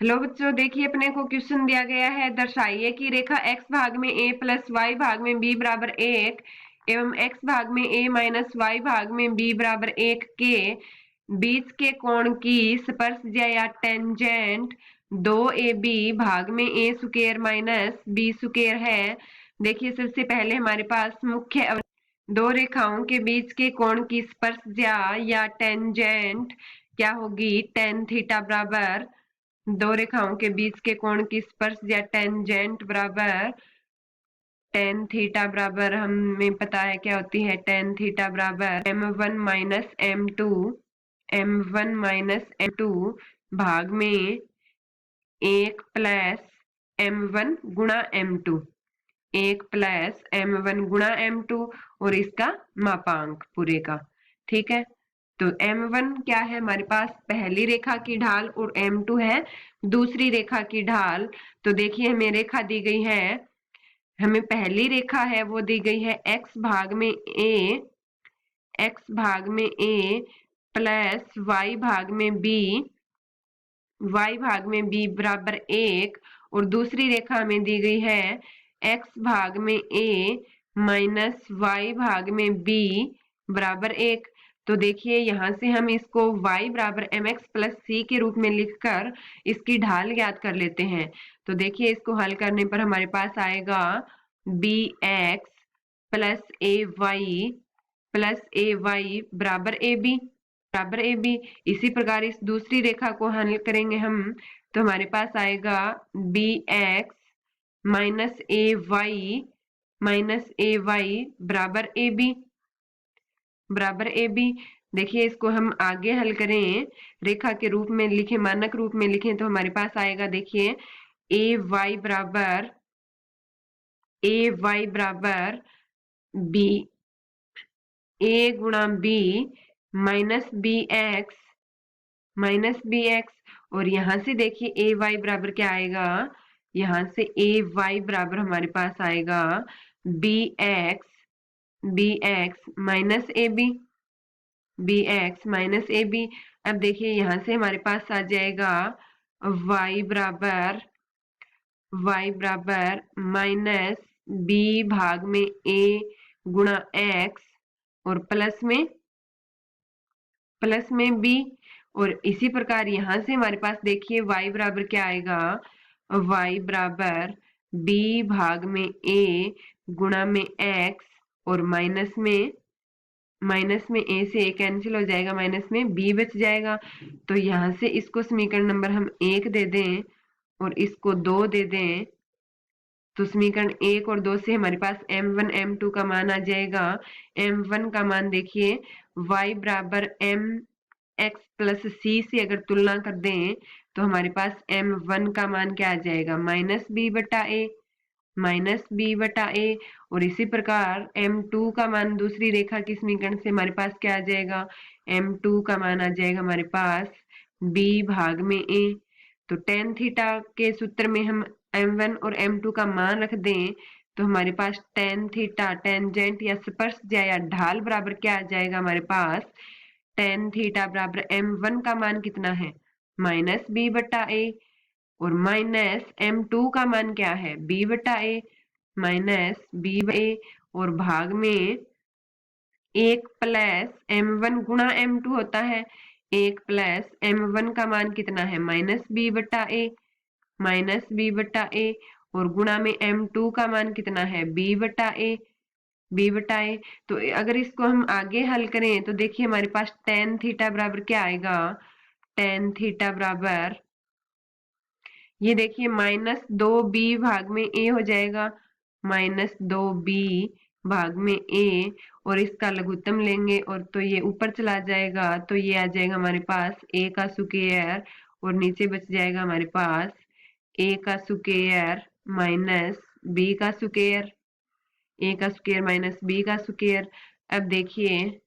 Hello बच्चों, देखिए अपने को क्वेश्चन दिया गया है। दर्शाइए कि रेखा x भाग में a प्लस वाई भाग में b बराबर 1 एवं x भाग में a माइनस वाई भाग में b बराबर 1 के बीच के कोण की स्पर्शज्या या टेंजेंट 2ab भाग में a square minus b square है। देखिए सबसे पहले हमारे पास मुख्य दो रेखाओं के बीच के कोण की स्पर्शज्या या टेंजेंट क्या होगी? टेन थीटा बराबर दो रेखाओं के बीच के कोण की स्पर्शज्या टेंजेंट बराबर टेन थीटा बराबर हमें पता है क्या होती है। टेन थीटा बराबर m1 माइनस m2 भाग में 1 प्लस m1 गुणा m2, 1 प्लस m1 गुणा m2 और इसका मापांक पूरे का। ठीक है, तो m1 क्या है हमारे पास? पहली रेखा की ढाल और m2 है दूसरी रेखा की ढाल। तो देखिए हमें रेखा दी गई है, हमें पहली रेखा है वो दी गई है x भाग में a प्लस y भाग में b बराबर 1 और दूसरी रेखा हमें दी गई है x भाग में a माइनस y भाग में b बराबर 1। तो देखिए यहाँ से हम इसको y बराबर mx प्लस c के रूप में लिखकर इसकी ढाल ज्ञात कर लेते हैं। तो देखिए इसको हल करने पर हमारे पास आएगा bx प्लस ए वाई बराबर ए बी। इसी प्रकार इस दूसरी रेखा को हल करेंगे हम तो हमारे पास आएगा बी एक्स माइनस ए वाई बराबर ए बी। देखिए इसको हम आगे हल करें, रेखा के रूप में लिखें, मानक रूप में लिखें तो हमारे पास आएगा, देखिए ए वाई बराबर बी ए गुणा बी माइनस बी एक्स और यहाँ से देखिए ए वाई बराबर क्या आएगा? यहाँ से ए वाई बराबर हमारे पास आएगा B X minus A B. अब देखिए यहाँ से हमारे पास आ जाएगा y बराबर माइनस बी भाग में a गुणा x और प्लस में b। और इसी प्रकार यहाँ से हमारे पास देखिए y बराबर क्या आएगा? y बराबर b भाग में a गुणा में x और माइनस में a से a कैंसिल हो जाएगा, माइनस में b बच जाएगा। तो यहाँ से इसको समीकरण नंबर हम 1 दे दें और इसको 2 दे दें तो समीकरण 1 और 2 से हमारे पास m1 m2 का मान आ जाएगा। m1 का मान देखिए y बराबर m x प्लस c से अगर तुलना कर दें तो हमारे पास m1 का मान क्या आ जाएगा? माइनस b बटा a। और इसी प्रकार m2 का मान दूसरी रेखा की समीकरण से हमारे पास क्या आ जाएगा? m2 का मान आ जाएगा हमारे पास b भाग में a। तो टेन थीटा के सूत्र में हम m1 और m2 का मान रख दें तो हमारे पास टेन थीटा टेंजेंट या स्पर्शज्या या ढाल बराबर क्या आ जाएगा हमारे पास? टेन थीटा बराबर m1 का मान कितना है? माइनस b बटा a और माइनस m2 का मान क्या है? b बटा a माइनस b a और भाग में 1 प्लस m1 गुणा m2 होता है। 1 प्लस m1 का मान कितना है? माइनस b बटा a और गुणा में m2 का मान कितना है? b बटा a। तो अगर इसको हम आगे हल करें तो देखिए हमारे पास टेन थीटा बराबर क्या आएगा? टेन थीटा बराबर ये देखिए माइनस 2b भाग में a हो जाएगा, माइनस 2b भाग में a और इसका लघुत्तम लेंगे और तो ये ऊपर चला जाएगा तो ये आ जाएगा हमारे पास a का स्क्वायर और नीचे बच जाएगा हमारे पास a का स्क्वायर माइनस b का स्क्वायर, a का स्क्वायर माइनस b का स्क्वायर। अब देखिए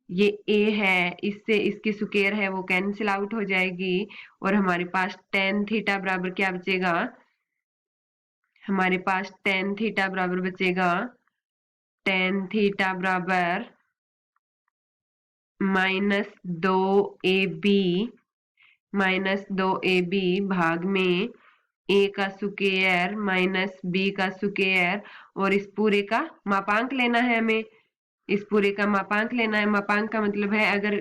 ये a है, इससे इसकी स्क्वायर है वो कैंसिल आउट हो जाएगी और हमारे पास टेन थीटा बराबर क्या बचेगा? हमारे पास टेन थीटा बराबर बचेगा टेन थीटा बराबर माइनस 2ab माइनस 2ab भाग में a का स्क्वायर माइनस b का स्क्वायर, और इस पूरे का मापांक लेना है हमें। इस पूरे का मापांक लेना है। मापांक का मतलब है अगर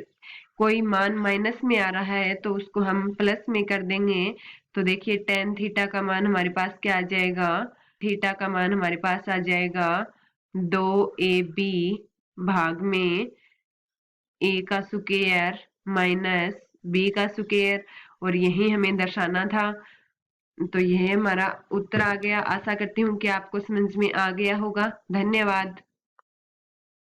कोई मान माइनस में आ रहा है तो उसको हम प्लस में कर देंगे। तो देखिए tan थीटा का मान हमारे पास क्या आ जाएगा, थीटा का मान हमारे पास आ जाएगा 2ab भाग में a का स्क्वायर माइनस b का स्क्वायर, और यही हमें दर्शाना था। तो यह हमारा उत्तर आ गया। आशा करती हूँ कि आपको समझ में आ गया होगा। धन्यवाद।